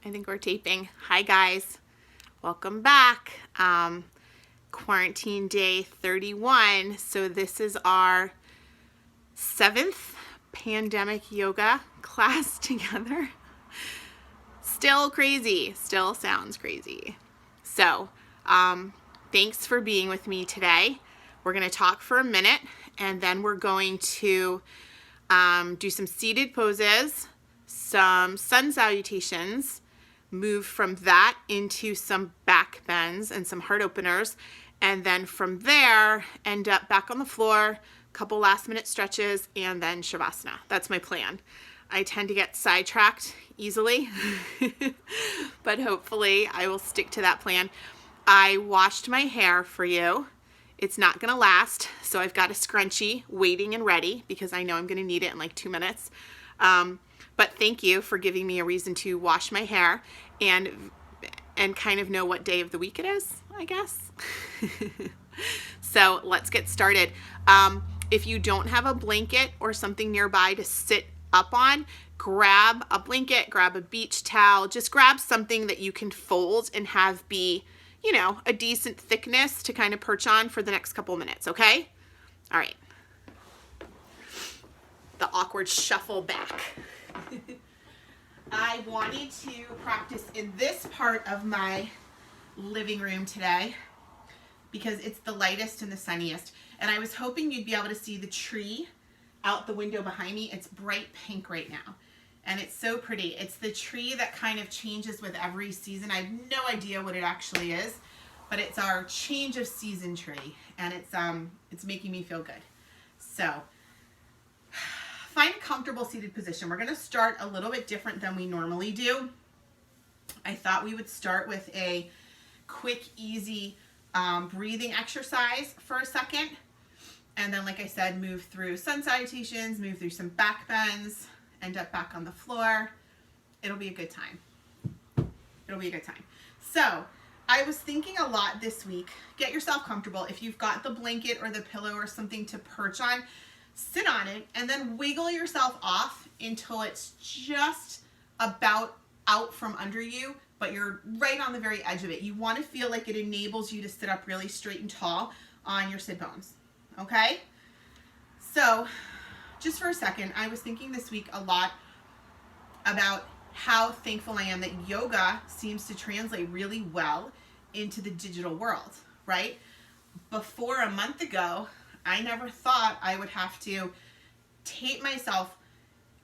I think we're taping. Hi guys, welcome back. Quarantine day 31. So this is our 7th pandemic yoga class together. Still crazy, still sounds crazy. So thanks for being with me today. We're going to talk for a minute and then we're going to do some seated poses, some sun salutations, move from that into some back bends and some heart openers, and then from there end up back on the floor, couple last minute stretches, and then Shavasana. That's my plan. I tend to get sidetracked easily, but hopefully I will stick to that plan. I washed my hair for you. It's not gonna last, so I've got a scrunchie waiting and ready because I know I'm gonna need it in like 2 minutes. But thank you for giving me a reason to wash my hair and kind of know what day of the week it is, I guess. So let's get started. If you don't have a blanket or something nearby to sit up on, grab a blanket, grab a beach towel, just grab something that you can fold and have be, you know, a decent thickness to kind of perch on for the next couple minutes, okay? All right. The awkward shuffle back. I wanted to practice in this part of my living room today because it's the lightest and the sunniest. And I was hoping you'd be able to see the tree out the window behind me. It's bright pink right now. And it's so pretty. It's the tree that kind of changes with every season. I have no idea what it actually is, but it's our change of season tree. And it's making me feel good. So find a comfortable seated position. We're going to start a little bit different than we normally do. I thought we would start with a quick, easy breathing exercise for a second. And then, like I said, move through sun salutations, move through some back bends, end up back on the floor. It'll be a good time. It'll be a good time. So I was thinking a lot this week. Get yourself comfortable. If you've got the blanket or the pillow or something to perch on, sit on it and then wiggle yourself off until it's just about out from under you, but you're right on the very edge of it. You want to feel like it enables you to sit up really straight and tall on your sit bones. Okay? So just for a second, I was thinking this week a lot about how thankful I am that yoga seems to translate really well into the digital world, right? Before a month ago, I never thought I would have to tape myself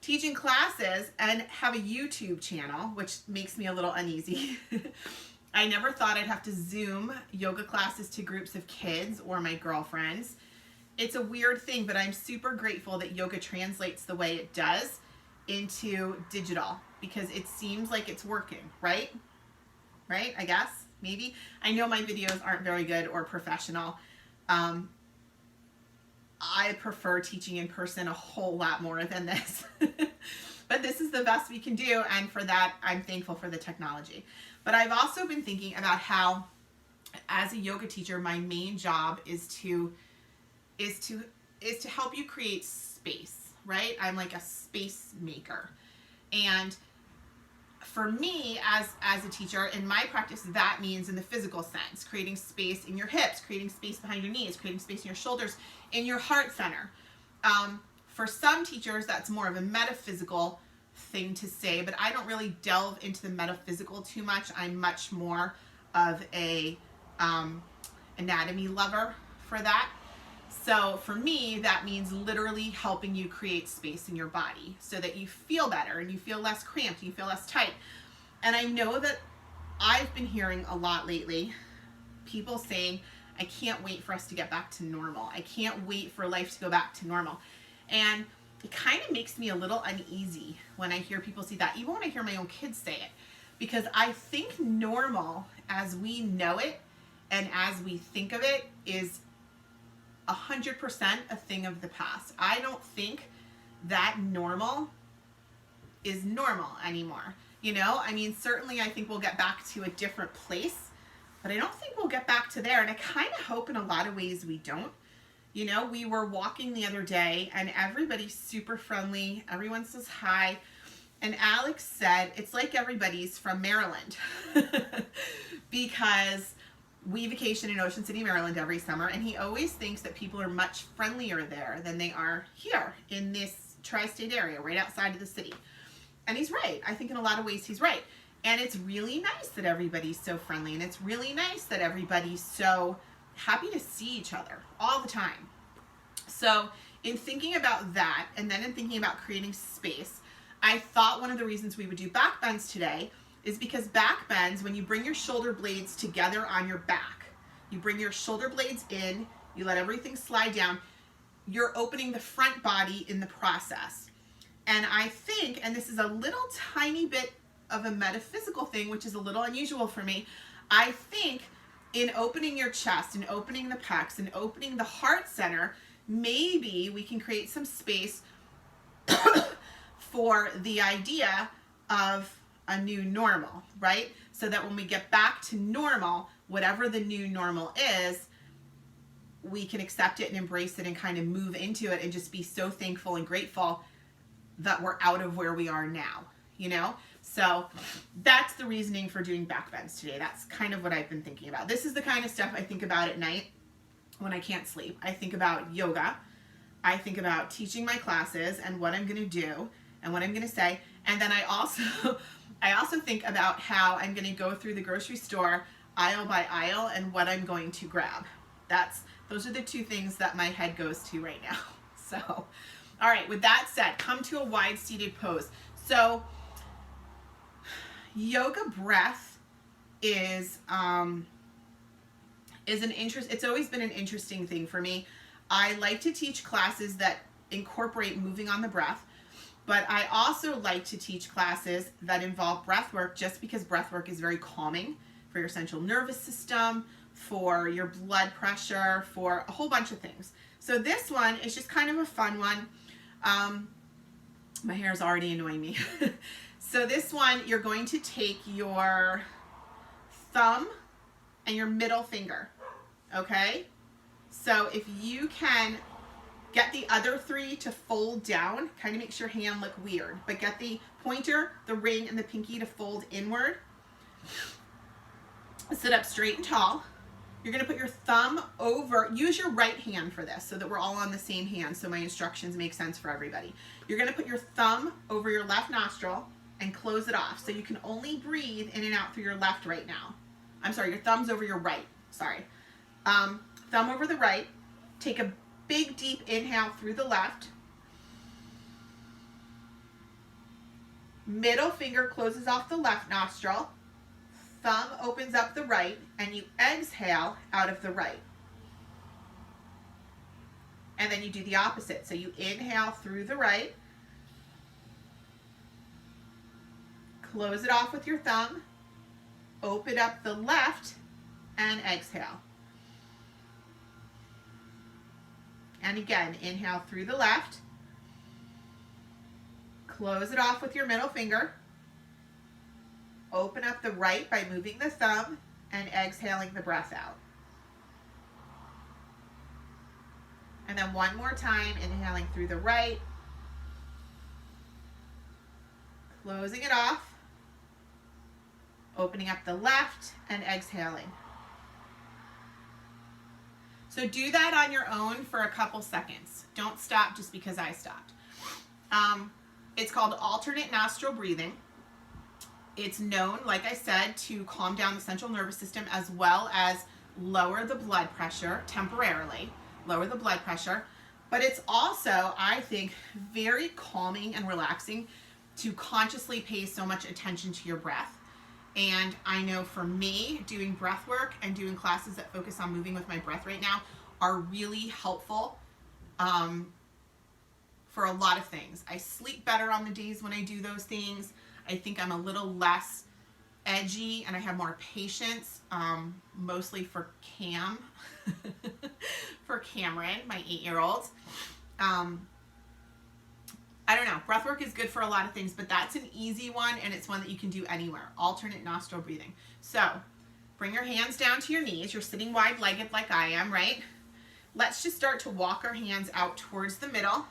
teaching classes and have a YouTube channel, which makes me a little uneasy. I never thought I'd have to Zoom yoga classes to groups of kids or my girlfriends. It's a weird thing, but I'm super grateful that yoga translates the way it does into digital because it seems like it's working, right? Right, I guess, maybe. I know my videos aren't very good or professional. I prefer teaching in person a whole lot more than this. But this is the best we can do, and for that, I'm thankful for the technology. But I've also been thinking about how, as a yoga teacher, my main job is to help you create space, right? I'm like a space maker. And for me, as a teacher, in my practice, that means in the physical sense, creating space in your hips, creating space behind your knees, creating space in your shoulders, in your heart center. For some teachers, that's more of a metaphysical thing to say, but I don't really delve into the metaphysical too much. I'm much more of a anatomy lover for that. So for me, that means literally helping you create space in your body so that you feel better and you feel less cramped, you feel less tight. And I know that I've been hearing a lot lately, people saying, I can't wait for us to get back to normal. I can't wait for life to go back to normal. And it kind of makes me a little uneasy when I hear people say that, even when I hear my own kids say it, because I think normal as we know it and as we think of it is 100% a thing of the past. I don't think that normal is normal anymore. You know, I mean, certainly I think we'll get back to a different place, but I don't think we'll get back to there. And I kind of hope in a lot of ways we don't. You know, we were walking the other day and everybody's super friendly. Everyone says hi. And Alex said, it's like everybody's from Maryland because we vacation in Ocean City, Maryland every summer, and he always thinks that people are much friendlier there than they are here in this tri-state area right outside of the city. And he's right. I think in a lot of ways he's right. And it's really nice that everybody's so friendly, and it's really nice that everybody's so happy to see each other all the time. So in thinking about that, and then in thinking about creating space, I thought one of the reasons we would do back bends today is because back bends, when you bring your shoulder blades together on your back, you bring your shoulder blades in, you let everything slide down, you're opening the front body in the process. And I think, and this is a little tiny bit of a metaphysical thing, which is a little unusual for me, I think in opening your chest and opening the pecs and opening the heart center, maybe we can create some space for the idea of a new normal, right? So that when we get back to normal, whatever the new normal is, we can accept it and embrace it and kind of move into it and just be so thankful and grateful that we're out of where we are now, you know? So that's the reasoning for doing back bends today. That's kind of what I've been thinking about. This is the kind of stuff I think about at night when I can't sleep. I think about yoga. I think about teaching my classes and what I'm going to do and what I'm going to say. And then I also think about how I'm going to go through the grocery store aisle by aisle and what I'm going to grab. Those are the two things that my head goes to right now. So, all right, with that said, come to a wide seated pose. So yoga breath is it's always been an interesting thing for me. I like to teach classes that incorporate moving on the breath, but I also like to teach classes that involve breath work just because breath work is very calming for your central nervous system, for your blood pressure, for a whole bunch of things. So this one is just kind of a fun one. My hair is already annoying me. So this one, you're going to take your thumb and your middle finger, okay? So if you can get the other three to fold down, kind of makes your hand look weird, but get the pointer, the ring, and the pinky to fold inward. Sit up straight and tall. You're going to put your thumb over, use your right hand for this so that we're all on the same hand so my instructions make sense for everybody. You're going to put your thumb over your left nostril and close it off. So you can only breathe in and out through your left right now. I'm sorry, your thumb's over your right. Sorry. Thumb over the right. Take a big deep inhale through the left. Middle finger closes off the left nostril. Thumb opens up the right, and you exhale out of the right. And then you do the opposite. So you inhale through the right. Close it off with your thumb. Open up the left and exhale. And again, inhale through the left. Close it off with your middle finger. Open up the right by moving the thumb and exhaling the breath out. And then one more time, inhaling through the right. Closing it off. Opening up the left and exhaling. So do that on your own for a couple seconds. Don't stop just because I stopped. It's called alternate nostril breathing. It's known, like I said, to calm down the central nervous system as well as lower the blood pressure temporarily, lower the blood pressure. But it's also, I think, very calming and relaxing to consciously pay so much attention to your breath. And I know for me, doing breath work and doing classes that focus on moving with my breath right now are really helpful for a lot of things. I sleep better on the days when I do those things. I think I'm a little less edgy and I have more patience, mostly for Cam, for Cameron, my 8-year-old. I don't know, breath work is good for a lot of things, but that's an easy one and it's one that you can do anywhere, alternate nostril breathing. So bring your hands down to your knees. You're sitting wide-legged like I am, right? Let's just start to walk our hands out towards the middle.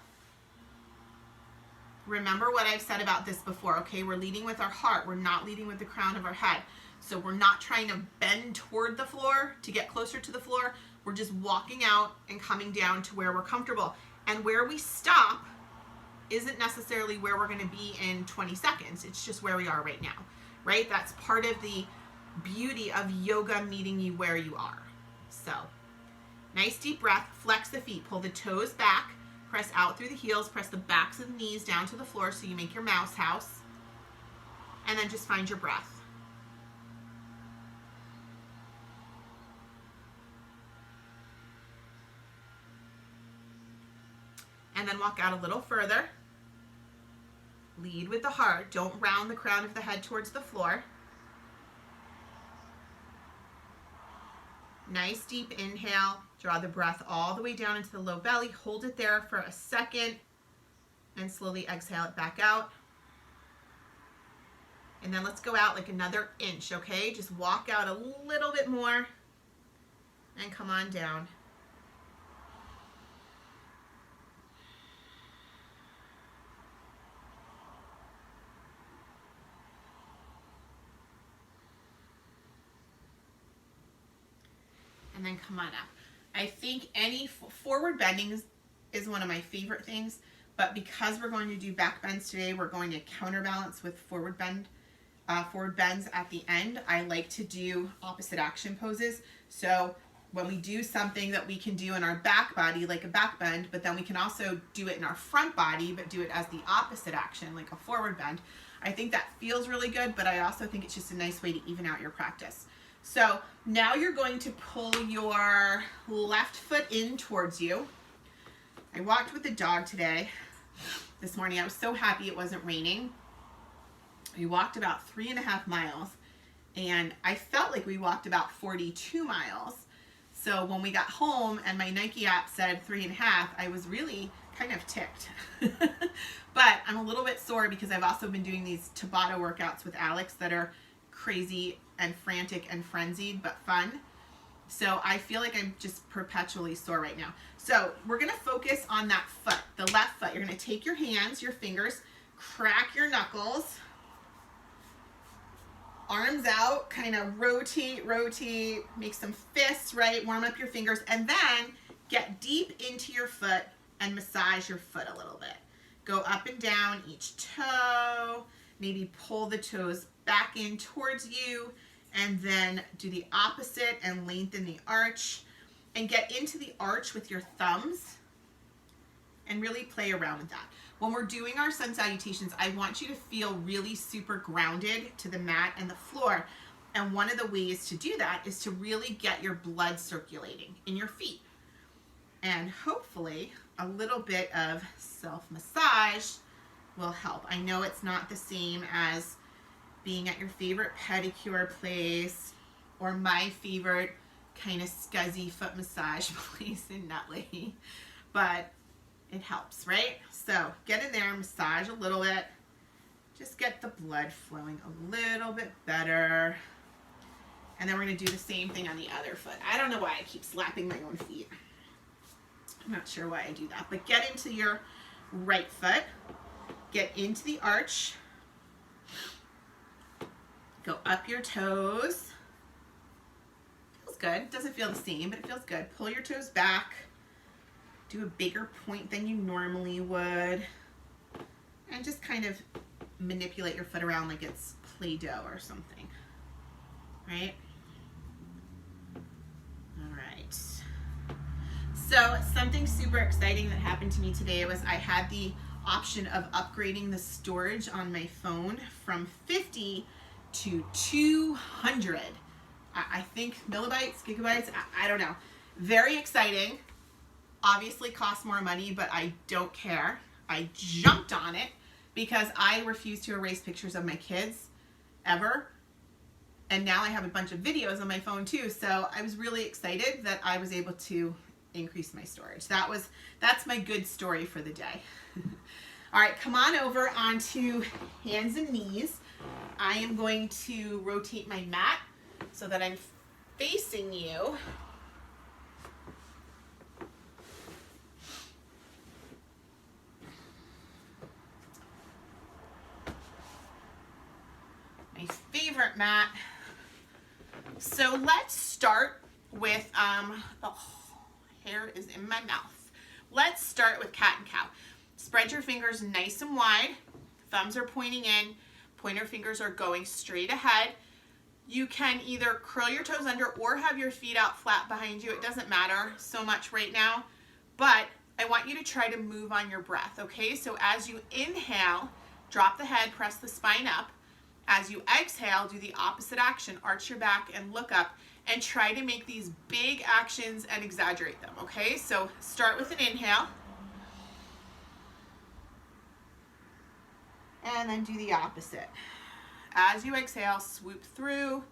Remember what I've said about this before, okay? We're leading with our heart. We're not leading with the crown of our head. So we're not trying to bend toward the floor to get closer to the floor. We're just walking out and coming down to where we're comfortable. And where we stop isn't necessarily where we're going to be in 20 seconds. It's just where we are right now, right? That's part of the beauty of yoga meeting you where you are. So nice deep breath, flex the feet, pull the toes back, press out through the heels, press the backs of the knees down to the floor so you make your mouse house, and then just find your breath. And then walk out a little further. Lead with the heart. Don't round the crown of the head towards the floor. Nice deep inhale. Draw the breath all the way down into the low belly. Hold it there for a second and slowly exhale it back out. And then let's go out like another inch, okay? Just walk out a little bit more and come on down. And then come on up. I think any forward bending is one of my favorite things, but because we're going to do back bends today, we're going to counterbalance with forward bends at the end. I like to do opposite action poses. So when we do something that we can do in our back body, like a back bend, but then we can also do it in our front body, but do it as the opposite action, like a forward bend. I think that feels really good, but I also think it's just a nice way to even out your practice. So now you're going to pull your left foot in towards you. I walked with the dog today, this morning. I was so happy it wasn't raining. We walked about 3.5 miles, and I felt like we walked about 42 miles. So when we got home and my Nike app said 3.5, I was really kind of ticked. But I'm a little bit sore because I've also been doing these Tabata workouts with Alex that are crazy and frantic and frenzied, but fun. So I feel like I'm just perpetually sore right now. So we're gonna focus on that foot, the left foot. You're gonna take your hands, your fingers, crack your knuckles, arms out, kind of rotate, make some fists, right? Warm up your fingers, and then get deep into your foot and massage your foot a little bit. Go up and down each toe, maybe pull the toes back in towards you, and then do the opposite and lengthen the arch, and get into the arch with your thumbs and really play around with that. When we're doing our sun salutations, I want you to feel really super grounded to the mat and the floor. And one of the ways to do that is to really get your blood circulating in your feet. And hopefully a little bit of self-massage will help. I know it's not the same as being at your favorite pedicure place or my favorite kind of scuzzy foot massage place in Nutley, but it helps, right? So get in there, massage a little bit, just get the blood flowing a little bit better. And then we're gonna do the same thing on the other foot. I don't know why I keep slapping my own feet. I'm not sure why I do that, but get into your right foot, get into the arch, go up your toes. Feels good. Doesn't feel the same, but it feels good. Pull your toes back. Do a bigger point than you normally would. And just kind of manipulate your foot around like it's Play-Doh or something. Right? All right. So something super exciting that happened to me today was I had the option of upgrading the storage on my phone from 50 to 200. I think millibytes, gigabytes, I don't know. Very exciting. Obviously costs more money, but I don't care. I jumped on it because I refuse to erase pictures of my kids ever. And now I have a bunch of videos on my phone too. So I was really excited that I was able to increase my storage. That's my good story for the day. All right, come on over onto hands and knees. I am going to rotate my mat so that I'm facing you. My favorite mat. So let's start with, oh, hair is in my mouth. Let's start with cat and cow. Spread your fingers nice and wide. Thumbs are pointing in. Pointer fingers are going straight ahead. You can either curl your toes under or have your feet out flat behind you. It doesn't matter so much right now, but I want you to try to move on your breath, okay? So as you inhale, drop the head, press the spine up. As you exhale, do the opposite action. Arch your back and look up and try to make these big actions and exaggerate them, okay? So start with an inhale. And then do the opposite. As you exhale, swoop through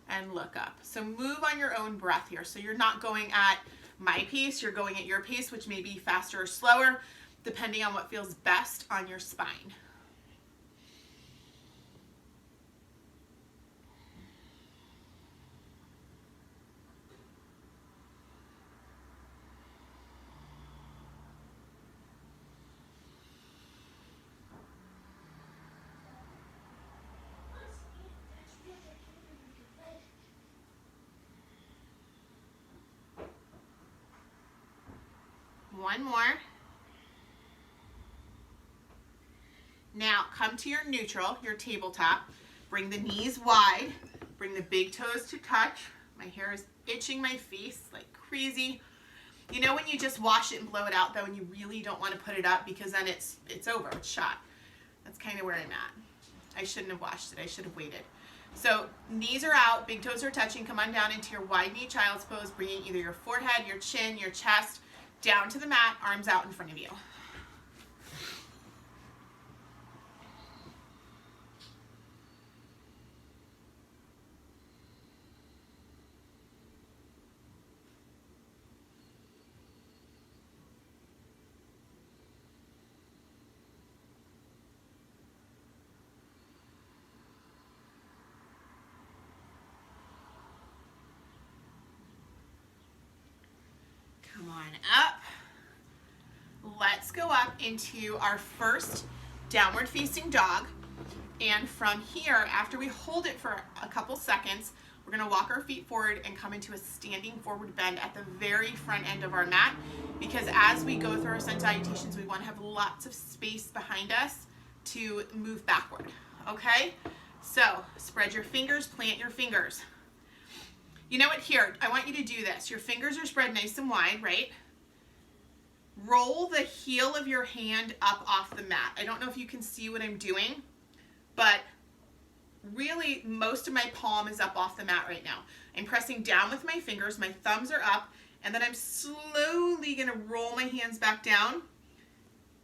and look up. So move on your own breath here. So you're not going at my pace, you're going at your pace, which may be faster or slower, depending on what feels best on your spine. One more. Now come to your neutral, your tabletop. Bring the knees wide. Bring the big toes to touch. My hair is itching my face like crazy. You know when you just wash it and blow it out though and you really don't want to put it up because then it's over, it's shot. That's kind of where I'm at. I shouldn't have washed it, I should have waited. So knees are out, big toes are touching. Come on down into your wide knee child's pose, bringing either your forehead, your chin, your chest, down to the mat, arms out in front of you. Come on up. Let's go up into our first downward facing dog. And from here, after we hold it for a couple seconds, we're gonna walk our feet forward and come into a standing forward bend at the very front end of our mat. Because as we go through our sun salutations, we wanna have lots of space behind us to move backward, okay? So spread your fingers, plant your fingers. You know what, here, I want you to do this. Your fingers are spread nice and wide, right? Roll the heel of your hand up off the mat. I don't know if you can see what I'm doing, but really most of my palm is up off the mat right now. I'm pressing down with my fingers, my thumbs are up, and then I'm slowly gonna roll my hands back down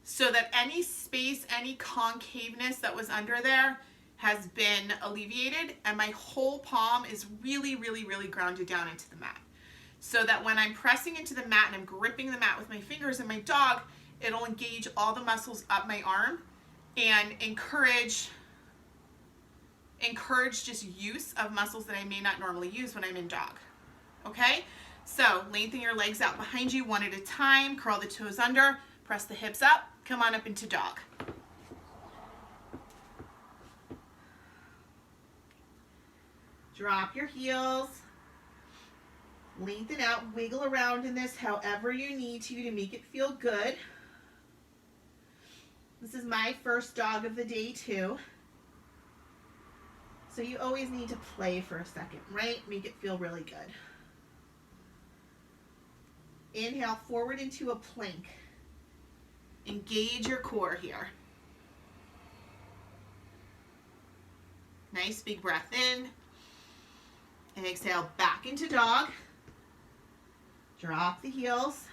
so that any space, any concaveness that was under there has been alleviated, and my whole palm is really, really, really grounded down into the mat. So that when I'm pressing into the mat and I'm gripping the mat with my fingers and my dog, it'll engage all the muscles up my arm and encourage just use of muscles that I may not normally use when I'm in dog. Okay? So lengthen your legs out behind you one at a time, curl the toes under, press the hips up, come on up into dog. Drop your heels, lengthen out, wiggle around in this however you need to make it feel good. This is my first dog of the day too. So you always need to play for a second, right? Make it feel really good. Inhale forward into a plank. Engage your core here. Nice big breath in. And exhale back into dog. Drop the heels.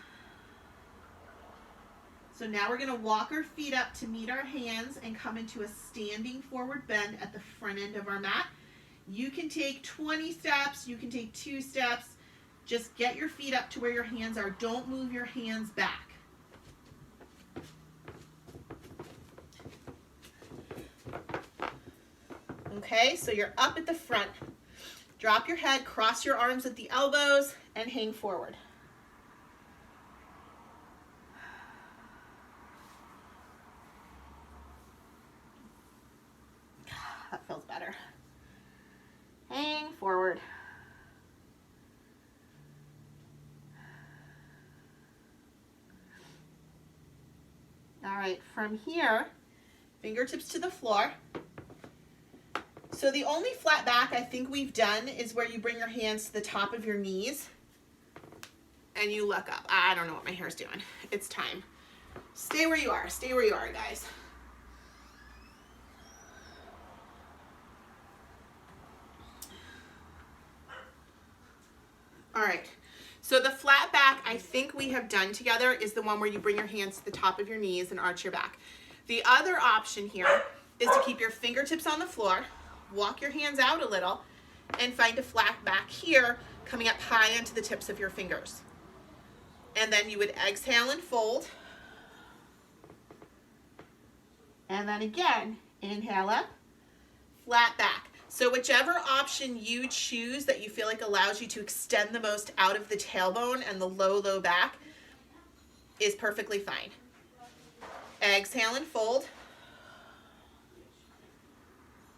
So now we're gonna walk our feet up to meet our hands and come into a standing forward bend at the front end of our mat. You can take 20 steps, you can take 2 steps. Just get your feet up to where your hands are. Don't move your hands back. Okay, so you're up at the front. Drop your head, cross your arms at the elbows, and hang forward. That feels better. point from here, fingertips to the floor. So the only flat back I think we've done is where you bring your hands to the top of your knees and you look up. I don't know what my hair's doing. It's time. Stay where you are. Stay where you are, guys. All right. So the flat back I think we have done together is the one where you bring your hands to the top of your knees and arch your back. The other option here is to keep your fingertips on the floor, walk your hands out a little, and find a flat back here coming up high onto the tips of your fingers. And then you would exhale and fold. And then again, inhale up, flat back. So whichever option you choose that you feel like allows you to extend the most out of the tailbone and the low back is perfectly fine. Exhale and fold.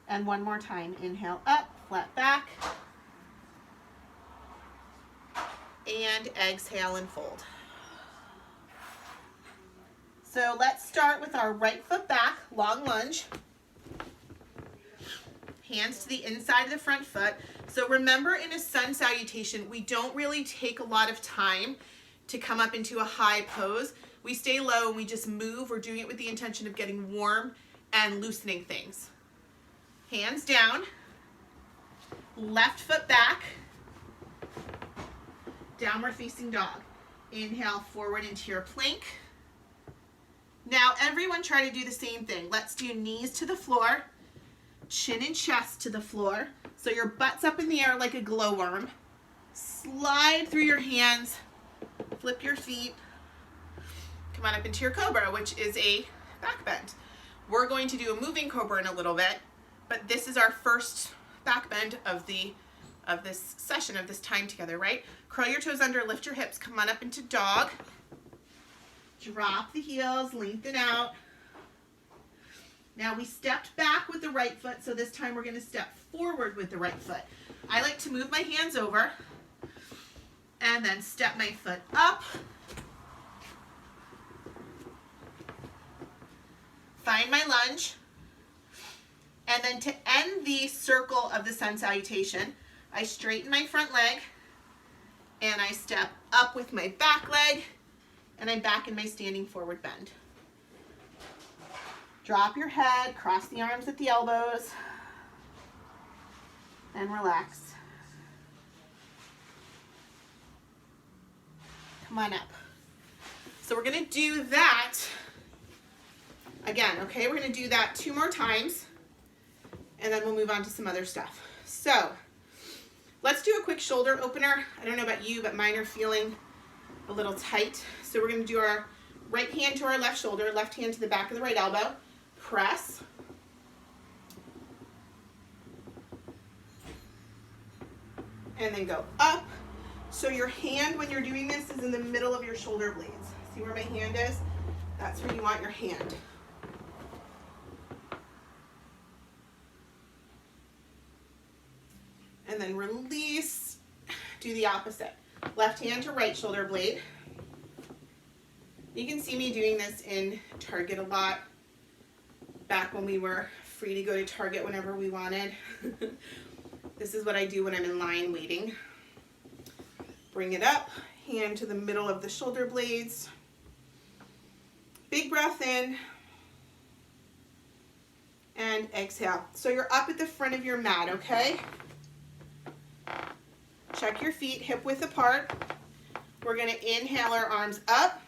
And one more time, inhale up, flat back. And exhale and fold. So let's start with our right foot back, long lunge. Hands to the inside of the front foot. So remember, in a sun salutation, we don't really take a lot of time to come up into a high pose. We stay low and we just move. We're doing it with the intention of getting warm and loosening things. Hands down, left foot back, downward facing dog. Inhale forward into your plank. Now everyone try to do the same thing. Let's do knees to the floor, chin and chest to the floor. So your butt's up in the air like a glowworm. Slide through your hands, flip your feet, come on up into your cobra, which is a back bend. We're going to do a moving cobra in a little bit, but this is our first back bend of this session, of this time together, right? Curl your toes under, lift your hips, come on up into dog. Drop the heels, lengthen out. Now we stepped back with the right foot, so this time we're going to step forward with the right foot. I like to move my hands over and then step my foot up. Find my lunge. And then to end the circle of the sun salutation, I straighten my front leg and I step up with my back leg and I'm back in my standing forward bend. Drop your head, cross the arms at the elbows, and relax. Come on up. So we're going to do that again, okay? We're going to do that 2 more times, and then we'll move on to some other stuff. So let's do a quick shoulder opener. I don't know about you, but mine are feeling a little tight. So we're going to do our right hand to our left shoulder, left hand to the back of the right elbow. Press. And then go up. So your hand, when you're doing this, is in the middle of your shoulder blades. See where my hand is? That's where you want your hand. And then release. Do the opposite. Left hand to right shoulder blade. You can see me doing this in Target a lot. Back when we were free to go to Target whenever we wanted. This is what I do when I'm in line waiting. Bring it up, hand to the middle of the shoulder blades. Big breath in. And exhale. So you're up at the front of your mat, okay? Check your feet hip width apart. We're going to inhale our arms up.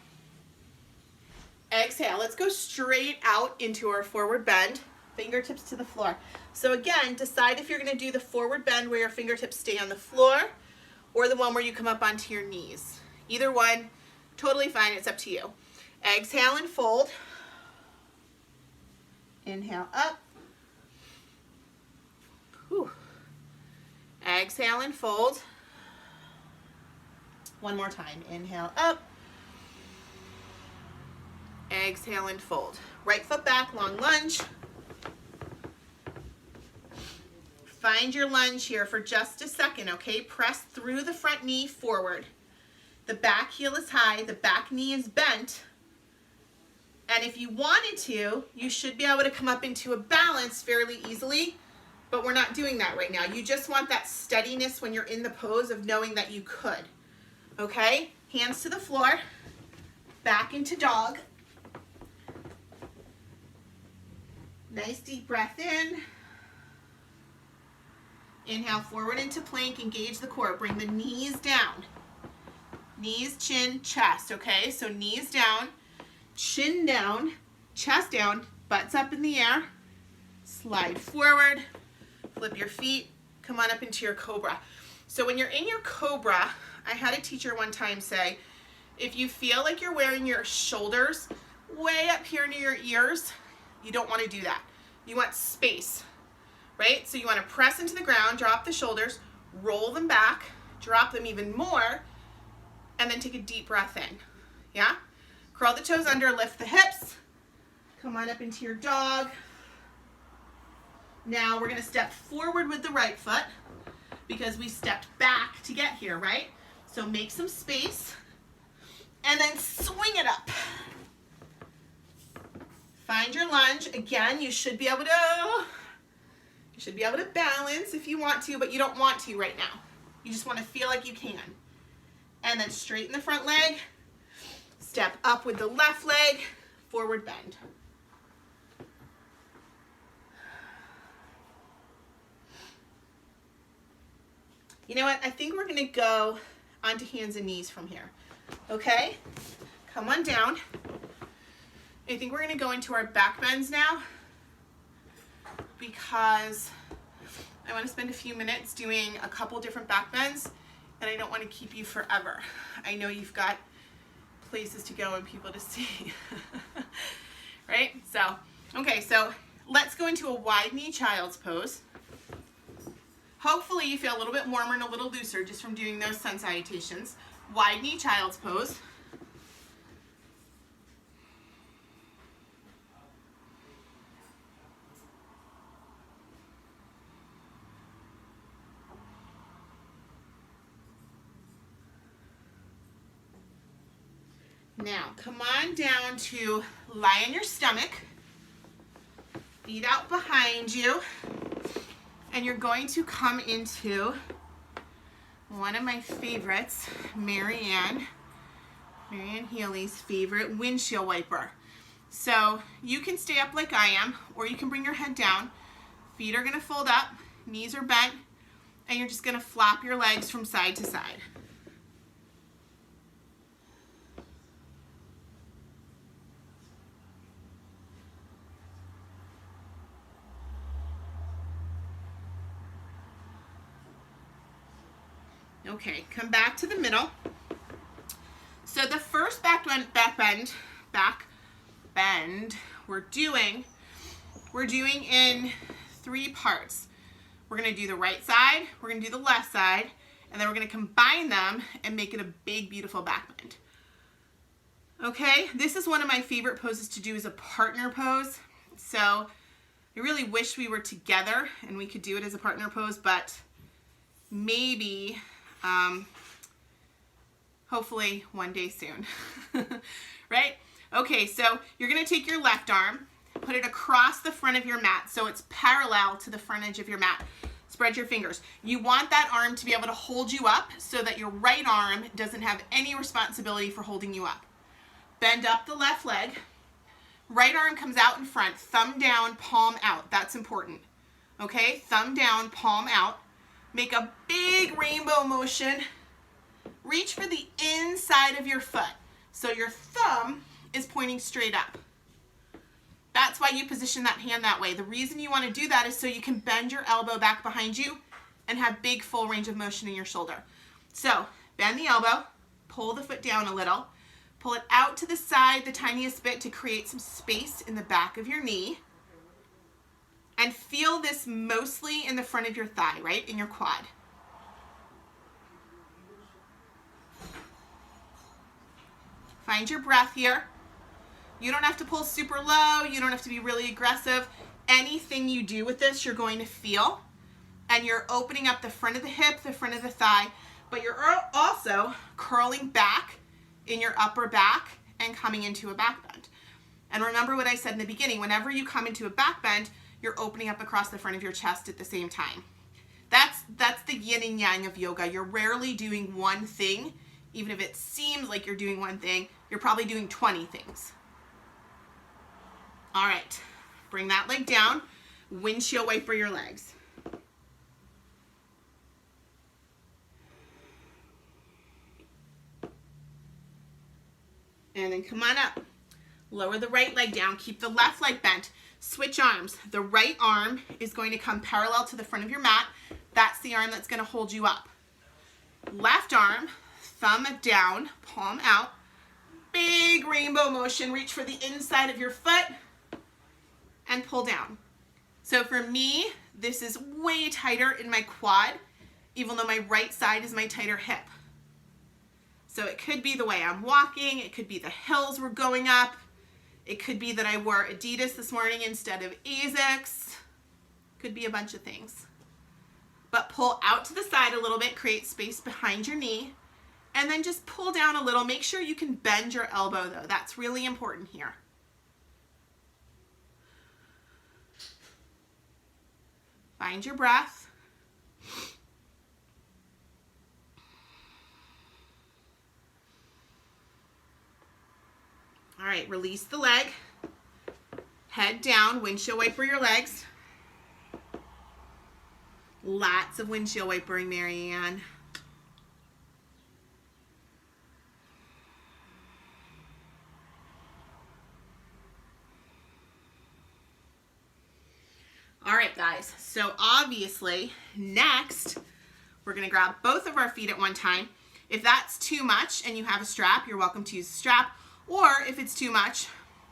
Exhale. Let's go straight out into our forward bend. Fingertips to the floor. So again, decide if you're going to do the forward bend where your fingertips stay on the floor or the one where you come up onto your knees. Either one, totally fine. It's up to you. Exhale and fold. Inhale up. Whew. Exhale and fold. One more time. Inhale up. Exhale and fold. Right foot back, long lunge. Find your lunge here for just a second, okay? Press through the front knee forward. The back heel is high, the back knee is bent, And if you wanted to, you should be able to come up into a balance fairly easily, but we're not doing that right now. You just want that steadiness when you're in the pose of knowing that you could. Okay? Hands to the floor, back into dog. Nice deep breath in. Inhale forward into plank, engage the core. Bring the knees down. Knees, chin, chest, okay? So knees down, chin down, chest down, butts up in the air. Slide forward, flip your feet, come on up into your cobra. So when you're in your cobra, I had a teacher one time say, if you feel like you're wearing your shoulders way up here near your ears, you don't want to do that. You want space, right? So you want to press into the ground, drop the shoulders, roll them back, drop them even more, and then take a deep breath in, yeah? Curl the toes under, lift the hips, come on up into your dog. Now we're gonna step forward with the right foot because we stepped back to get here, right? So make some space and then swing it up. Find your lunge. Again, you should be able to balance if you want to, but you don't want to right now. You just want to feel like you can. And then straighten the front leg, step up with the left leg, forward bend. You know what? I think we're going to go onto hands and knees from here. Okay? Come on down. I think we're going to go into our back bends now because I want to spend a few minutes doing a couple different back bends, and I don't want to keep you forever. I know you've got places to go and people to see. Right? So, okay, so let's go into a wide knee child's pose. Hopefully you feel a little bit warmer and a little looser just from doing those sun salutations. Wide knee child's pose. Now, come on down to lie on your stomach, feet out behind you, and you're going to come into one of my favorites, Marianne Healy's favorite windshield wiper. So you can stay up like I am, or you can bring your head down. Feet are gonna fold up, knees are bent, and you're just gonna flop your legs from side to side. Okay, come back to the middle. So the first back bend we're doing in 3 parts. We're gonna do the right side, we're gonna do the left side, and then we're gonna combine them and make it a big, beautiful back bend. Okay, this is one of my favorite poses to do as a partner pose. So I really wish we were together and we could do it as a partner pose, but maybe hopefully one day soon, right? Okay, so you're gonna take your left arm, put it across the front of your mat so it's parallel to the front edge of your mat. Spread your fingers. You want that arm to be able to hold you up so that your right arm doesn't have any responsibility for holding you up. Bend up the left leg. Right arm comes out in front, thumb down, palm out. That's important. Okay, thumb down, palm out. Make a big rainbow motion. Reach for the inside of your foot. So your thumb is pointing straight up. That's why you position that hand that way. The reason you want to do that is so you can bend your elbow back behind you and have big full range of motion in your shoulder. So bend the elbow, pull the foot down a little, pull it out to the side the tiniest bit to create some space in the back of your knee. And feel this mostly in the front of your thigh, right? In your quad. Find your breath here. You don't have to pull super low. You don't have to be really aggressive. Anything you do with this, you're going to feel. And you're opening up the front of the hip, the front of the thigh, but you're also curling back in your upper back and coming into a back bend. And remember what I said in the beginning, whenever you come into a back bend, you're opening up across the front of your chest at the same time. That's the yin and yang of yoga. You're rarely doing one thing. Even if it seems like you're doing one thing, you're probably doing 20 things. All right, bring that leg down, windshield wiper your legs. And then come on up. Lower the right leg down, keep the left leg bent. Switch arms. The right arm is going to come parallel to the front of your mat. That's the arm that's going to hold you up. Left arm, thumb down, palm out. Big rainbow motion. Reach for the inside of your foot and pull down. So for me, this is way tighter in my quad, even though my right side is my tighter hip. So it could be the way I'm walking. It could be the hills we're going up. It could be that I wore Adidas this morning instead of Asics. Could be a bunch of things. But pull out to the side a little bit, create space behind your knee, and then just pull down a little. Make sure you can bend your elbow though. That's really important here. Find your breath. All right, release the leg. Head down, windshield wiper your legs. Lots of windshield wipering, Marianne. All right, guys, so obviously next we're gonna grab both of our feet at one time. If that's too much and you have a strap, you're welcome to use a strap, or if it's too much,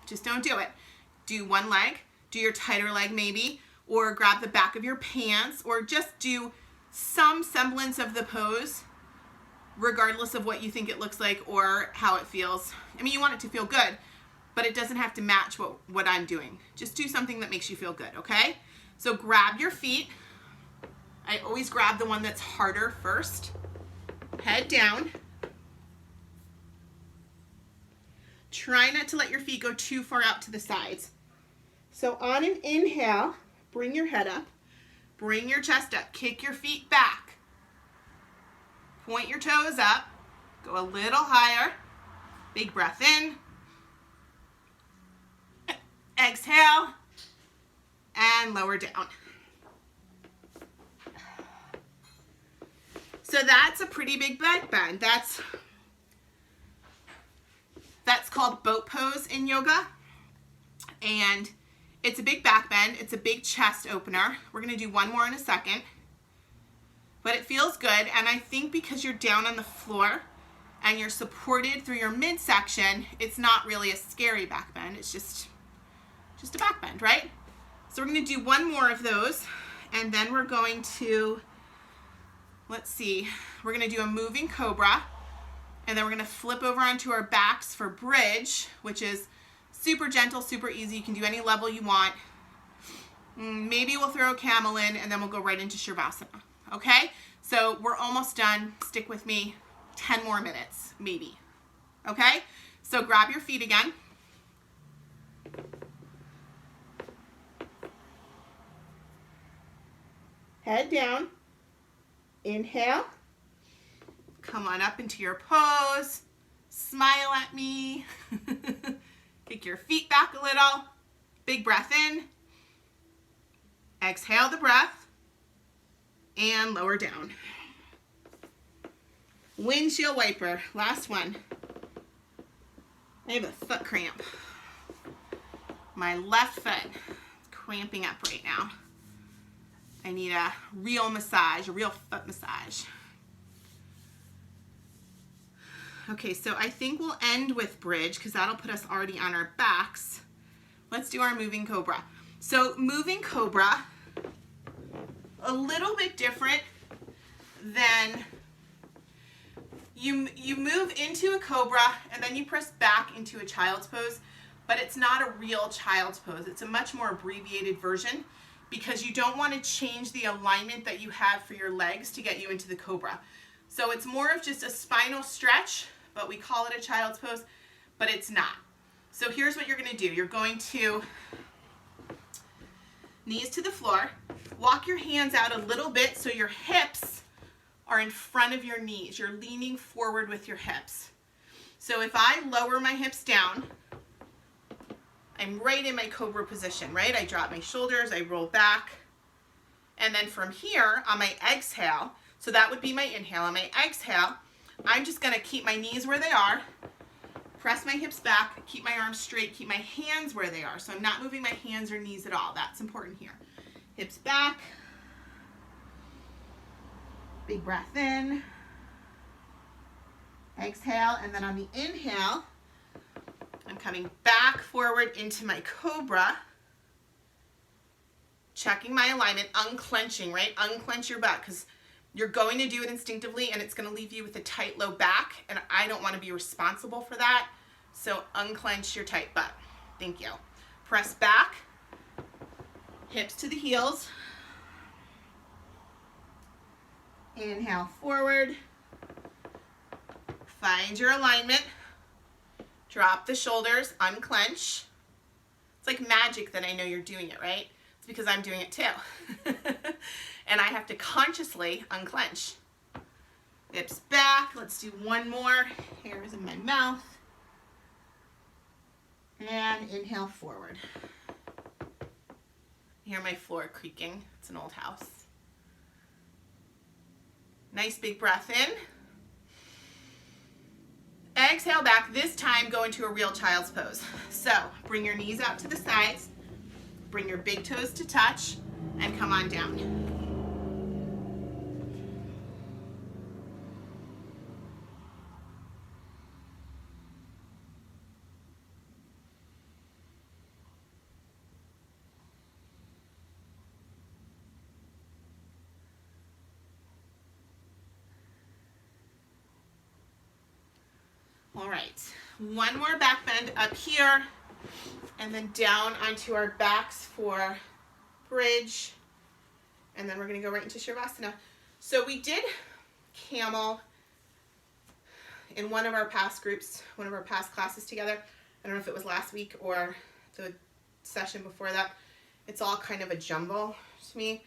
just don't do it. Do one leg, do your tighter leg maybe, or grab the back of your pants, or just do some semblance of the pose regardless of what you think it looks like or how it feels. I mean, you want it to feel good, but it doesn't have to match what I'm doing. Just do something that makes you feel good, okay? So grab your feet. I always grab the one that's harder first. Head down. Try not to let your feet go too far out to the sides. So on an inhale, bring your head up, bring your chest up, kick your feet back. Point your toes up, go a little higher. Big breath in. Exhale, and lower down. So that's a pretty big back bend. That's called boat pose in yoga. And it's a big back bend. It's a big chest opener. We're gonna do one more in a second. But it feels good, and I think because you're down on the floor and you're supported through your midsection, it's not really a scary back bend. It's just a back bend, right? So we're gonna do one more of those, and then we're going to, let's see, we're gonna do a moving cobra, and then we're gonna flip over onto our backs for bridge, which is super gentle, super easy. You can do any level you want. Maybe we'll throw a camel in, and then we'll go right into Shavasana, okay? So we're almost done. Stick with me, 10 more minutes, maybe, okay? So grab your feet again. Head down, inhale, come on up into your pose, smile at me, kick your feet back a little, big breath in, exhale the breath, and lower down. Windshield wiper, last one. I have a foot cramp. My left foot is cramping up right now. I need a real massage, a real foot massage. Okay, so I think we'll end with bridge because that'll put us already on our backs. Let's do our moving cobra. So moving cobra, a little bit different than you move into a cobra and then you press back into a child's pose, but it's not a real child's pose. It's a much more abbreviated version, because you don't want to change the alignment that you have for your legs to get you into the cobra. So it's more of just a spinal stretch, but we call it a child's pose, but it's not. So here's what you're going to do. You're going to knees to the floor, walk your hands out a little bit so your hips are in front of your knees. You're leaning forward with your hips. So if I lower my hips down, I'm right in my cobra position, right? I drop my shoulders, I roll back. And then from here, on my exhale, so that would be my inhale. On my exhale, I'm just gonna keep my knees where they are, press my hips back, keep my arms straight, keep my hands where they are. So I'm not moving my hands or knees at all. That's important here. Hips back. Big breath in. Exhale, and then on the inhale, I'm coming back forward into my cobra. Checking my alignment, unclenching, right? Unclench your back because you're going to do it instinctively and it's going to leave you with a tight low back, and I don't want to be responsible for that. So unclench your tight butt. Thank you. Press back, hips to the heels. Inhale forward. Find your alignment. Drop the shoulders, unclench. It's like magic that I know you're doing it, right? It's because I'm doing it too. And I have to consciously unclench. Hips back. Let's do one more. Hairs in my mouth. And inhale forward. Hear my floor creaking. It's an old house. Nice big breath in. Exhale back. This time go into a real child's pose. So bring your knees out to the sides. Bring your big toes to touch and come on down. All right, one more back bend up here and then down onto our backs for bridge. And then we're gonna go right into Shavasana. So we did camel in one of our past groups, one of our past classes together. I don't know if it was last week or the session before that. It's all kind of a jumble to me.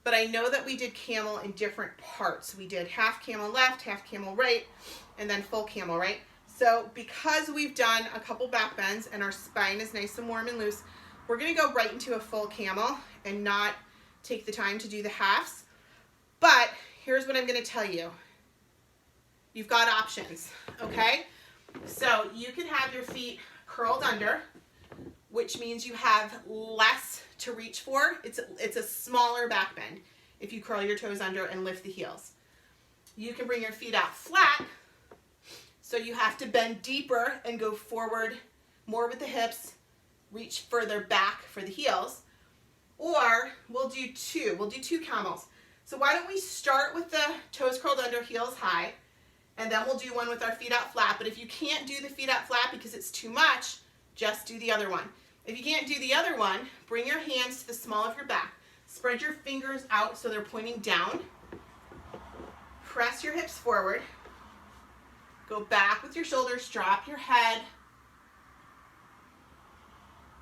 But I know that we did camel in different parts. We did half camel left, half camel right, and then full camel right. So because we've done a couple back bends and our spine is nice and warm and loose, we're gonna go right into a full camel and not take the time to do the halves. But here's what I'm gonna tell you. You've got options, okay? So you can have your feet curled under, which means you have less to reach for. It's a smaller back bend if you curl your toes under and lift the heels. You can bring your feet out flat, so you have to bend deeper and go forward more with the hips, reach further back for the heels. Or we'll do two camels. So why don't we start with the toes curled under, heels high, and then we'll do one with our feet out flat. But if you can't do the feet out flat because it's too much, just do the other one. If you can't do the other one, bring your hands to the small of your back. Spread your fingers out so they're pointing down. Press your hips forward. Go back with your shoulders, drop your head,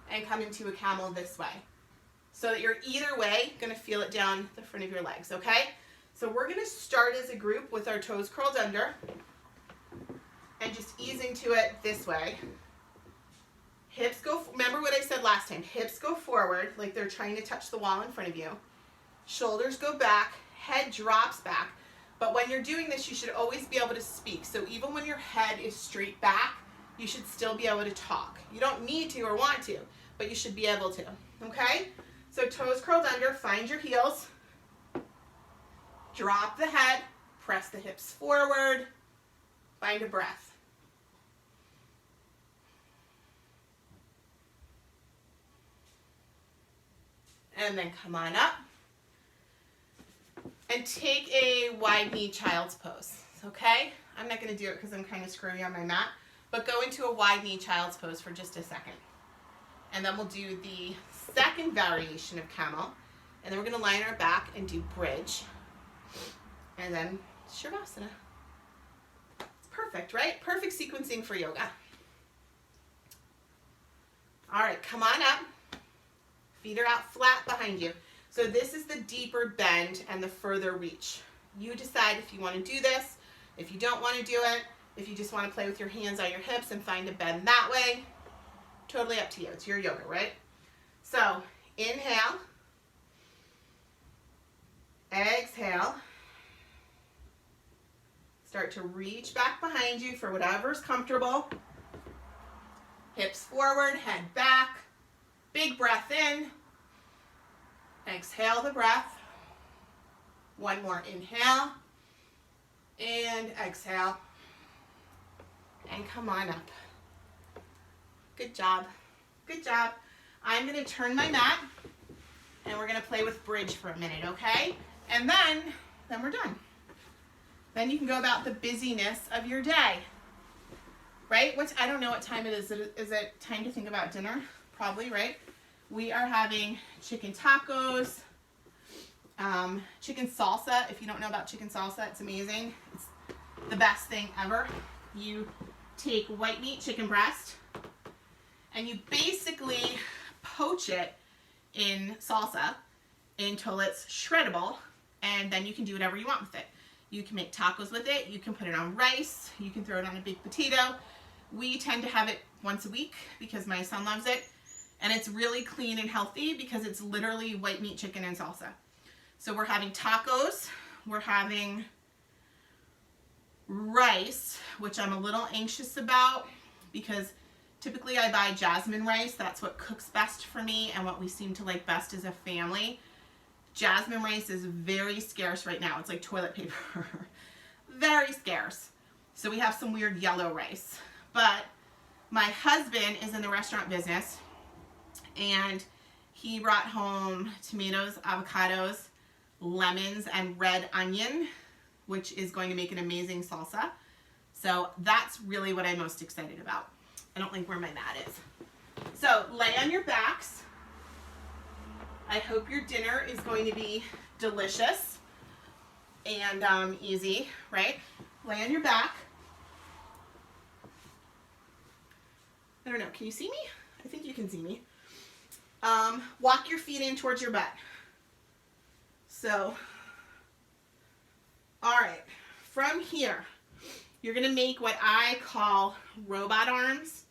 and come into a camel this way. So that you're either way gonna feel it down the front of your legs, okay? So we're gonna start as a group with our toes curled under and just ease into it this way. Hips go, remember what I said last time, hips go forward like they're trying to touch the wall in front of you. Shoulders go back, head drops back. But when you're doing this, you should always be able to speak. So even when your head is straight back, you should still be able to talk. You don't need to or want to, but you should be able to, okay? So toes curled under, find your heels. Drop the head, press the hips forward, find a breath. And then come on up. And take a wide knee child's pose, okay? I'm not gonna do it because I'm kind of screwy on my mat, but go into a wide knee child's pose for just a second. And then we'll do the second variation of camel. And then we're gonna lie on our back and do bridge. And then Shavasana. It's perfect, right? Perfect sequencing for yoga. All right, come on up. Feet are out flat behind you. So this is the deeper bend and the further reach. You decide if you want to do this, if you don't want to do it, if you just want to play with your hands on your hips and find a bend that way. Totally up to you. It's your yoga, right? So inhale, exhale. Start to reach back behind you for whatever's comfortable. Hips forward, head back. Big breath in. Exhale the breath. One more inhale. And exhale. And come on up. Good job. Good job. I'm going to turn my mat and we're going to play with bridge for a minute, okay? And then we're done. Then you can go about the busyness of your day. Right? I don't know what time it is. Is it time to think about dinner? Probably, right? We are having chicken tacos, chicken salsa. If you don't know about chicken salsa, it's amazing. It's the best thing ever. You take white meat chicken breast and you basically poach it in salsa until it's shreddable, and then you can do whatever you want with it. You can make tacos with it. You can put it on rice. You can throw it on a baked potato. We tend to have it once a week because my son loves it. And it's really clean and healthy because it's literally white meat chicken and salsa. So we're having tacos. We're having rice, which I'm a little anxious about because typically I buy jasmine rice. That's what cooks best for me and what we seem to like best as a family. Jasmine rice is very scarce right now. It's like toilet paper. Very scarce. So we have some weird yellow rice. But my husband is in the restaurant business and he brought home tomatoes, avocados, lemons, and red onion, which is going to make an amazing salsa. So that's really what I'm most excited about. I don't think where my mat is. So lay on your backs. I hope your dinner is going to be delicious and easy, right? Lay on your back. I don't know, can you see me? I think you can see me. Walk your feet in towards your butt. So, all right, from here, you're gonna make what I call robot arms.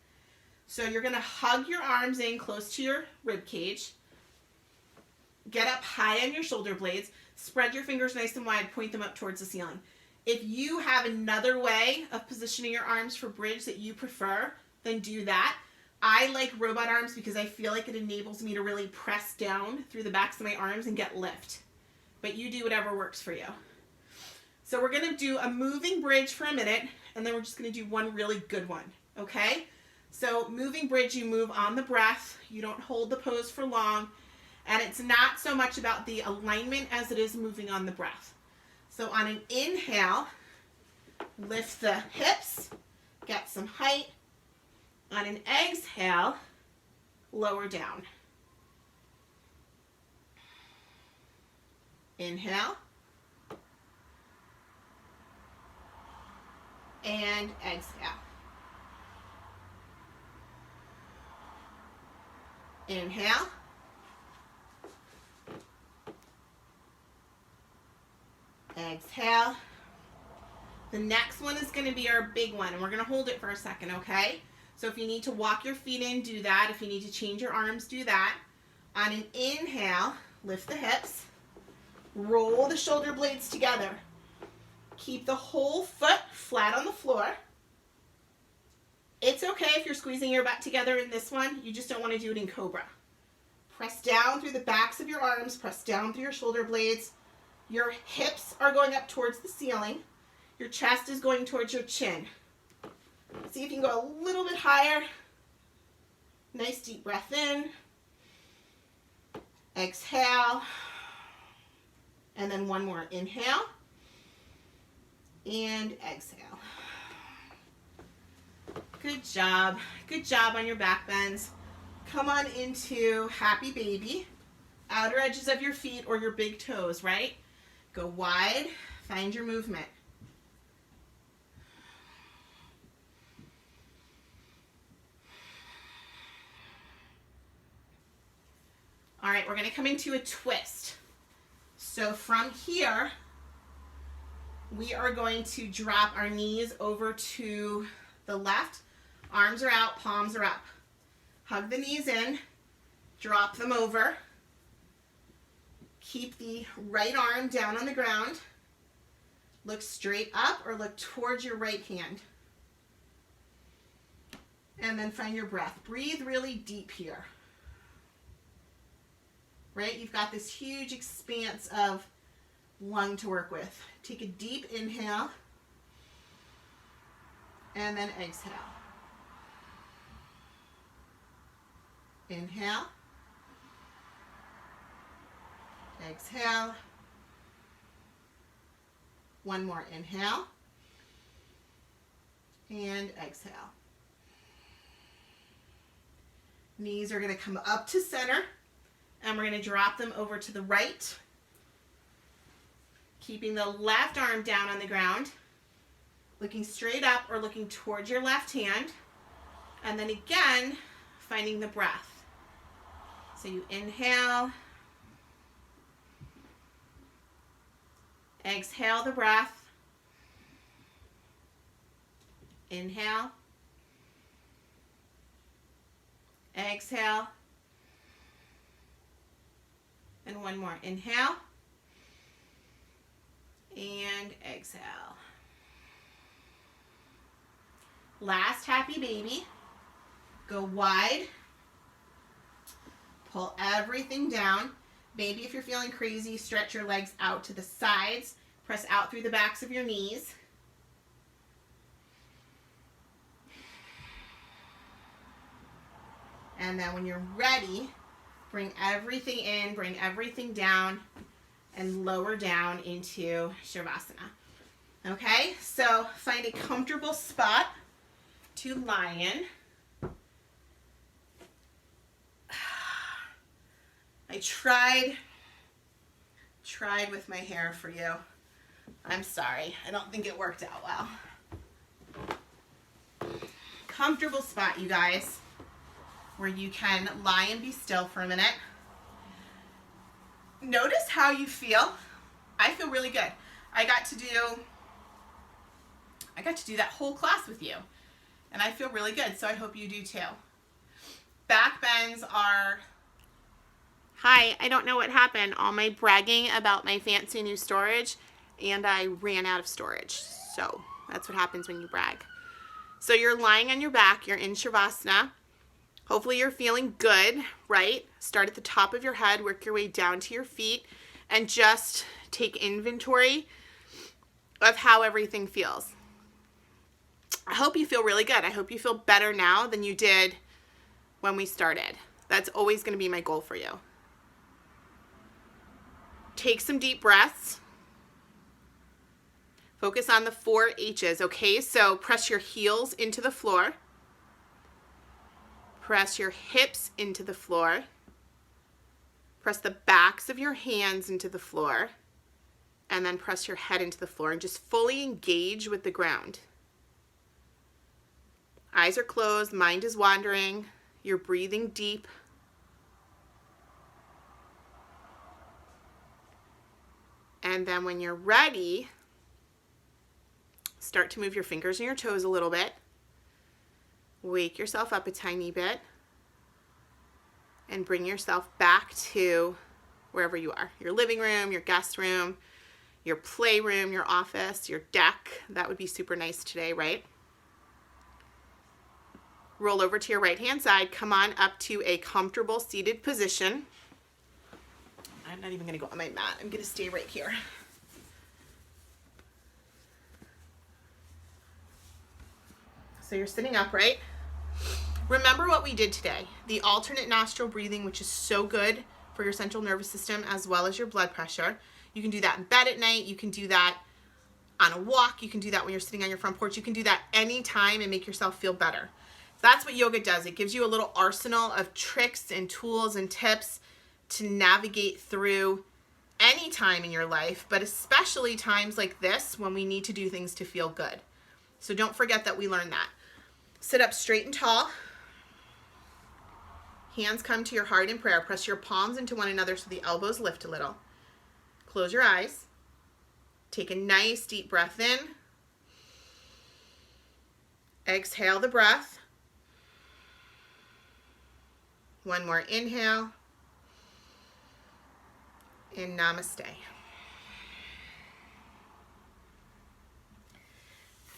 So you're gonna hug your arms in close to your rib cage. Get up high on your shoulder blades. Spread your fingers nice and wide, point them up towards the ceiling. If you have another way of positioning your arms for bridge that you prefer, then do that. I like robot arms because I feel like it enables me to really press down through the backs of my arms and get lift. But you do whatever works for you. So we're going to do a moving bridge for a minute, and then we're just going to do one really good one, okay? So moving bridge, you move on the breath. You don't hold the pose for long. And it's not so much about the alignment as it is moving on the breath. So on an inhale, lift the hips, get some height. On an exhale, lower down. Inhale. And exhale. Inhale. Exhale. The next one is going to be our big one, and we're going to hold it for a second, okay? So if you need to walk your feet in, do that. If you need to change your arms, do that. On an inhale, lift the hips. Roll the shoulder blades together. Keep the whole foot flat on the floor. It's okay if you're squeezing your butt together in this one. You just don't want to do it in cobra. Press down through the backs of your arms. Press down through your shoulder blades. Your hips are going up towards the ceiling. Your chest is going towards your chin. See if you can go a little bit higher. Nice deep breath in. Exhale. And then one more. Inhale. And exhale. Good job. Good job on your back bends. Come on into happy baby. Outer edges of your feet or your big toes, right? Go wide. Find your movement. All right, we're gonna come into a twist. So from here, we are going to drop our knees over to the left. Arms are out, palms are up. Hug the knees in, drop them over. Keep the right arm down on the ground. Look straight up or look towards your right hand. And then find your breath. Breathe really deep here. Right? You've got this huge expanse of lung to work with. Take a deep inhale and then exhale. Inhale. Exhale. One more inhale and exhale. Knees are going to come up to center and we're going to drop them over to the right. Keeping the left arm down on the ground, looking straight up or looking towards your left hand. And then again, finding the breath. So you inhale, exhale the breath, inhale, exhale, and one more, inhale, and exhale. Last happy baby. Go wide. Pull everything down. Maybe if you're feeling crazy, stretch your legs out to the sides. Press out through the backs of your knees. And then when you're ready, bring everything in, bring everything down, and lower down into Shavasana. Okay, so find a comfortable spot to lie in. I tried with my hair for you. I'm sorry, I don't think it worked out well. Comfortable spot, you guys, where you can lie and be still for a minute. Notice how you feel. I feel really good. I got to do that whole class with you, and I feel really good, so I hope you do too. Back bends are... Hi, I don't know what happened. All my bragging about my fancy new storage, and I ran out of storage. So that's what happens when you brag. So you're lying on your back, you're in Shavasana. Hopefully you're feeling good, right? Start at the top of your head, work your way down to your feet, and just take inventory of how everything feels. I hope you feel really good. I hope you feel better now than you did when we started. That's always going to be my goal for you. Take some deep breaths. Focus on the 4 H's, okay? So press your heels into the floor. Press your hips into the floor. Press the backs of your hands into the floor. And then press your head into the floor and just fully engage with the ground. Eyes are closed, mind is wandering. You're breathing deep. And then when you're ready, start to move your fingers and your toes a little bit. Wake yourself up a tiny bit. And bring yourself back to wherever you are. Your living room, your guest room, your playroom, your office, your deck. That would be super nice today, right? Roll over to your right-hand side. Come on up to a comfortable seated position. I'm not even going to go on my mat. I'm going to stay right here. So you're sitting upright. Remember what we did today. The alternate nostril breathing, which is so good for your central nervous system as well as your blood pressure. You can do that in bed at night. You can do that on a walk. You can do that when you're sitting on your front porch. You can do that anytime and make yourself feel better. That's what yoga does. It gives you a little arsenal of tricks and tools and tips to navigate through any time in your life, but especially times like this when we need to do things to feel good. So don't forget that we learned that. Sit up straight and tall. Hands come to your heart in prayer. Press your palms into one another so the elbows lift a little. Close your eyes. Take a nice deep breath in. Exhale the breath. One more inhale. And namaste.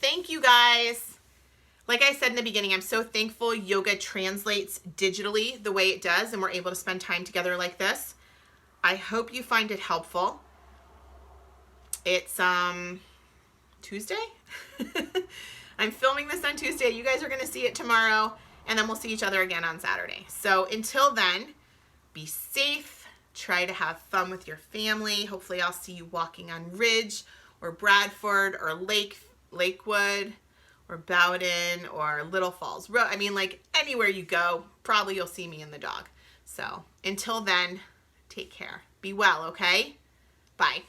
Thank you guys. Like I said in the beginning, I'm so thankful yoga translates digitally the way it does and we're able to spend time together like this. I hope you find it helpful. It's Tuesday. I'm filming this on Tuesday. You guys are going to see it tomorrow, and then we'll see each other again on Saturday. So until then, be safe. Try to have fun with your family. Hopefully I'll see you walking on Ridge or Bradford or Lakewood or Bowden or Little Falls. I mean, like anywhere you go, probably you'll see me and the dog. So until then, take care. Be well, okay? Bye.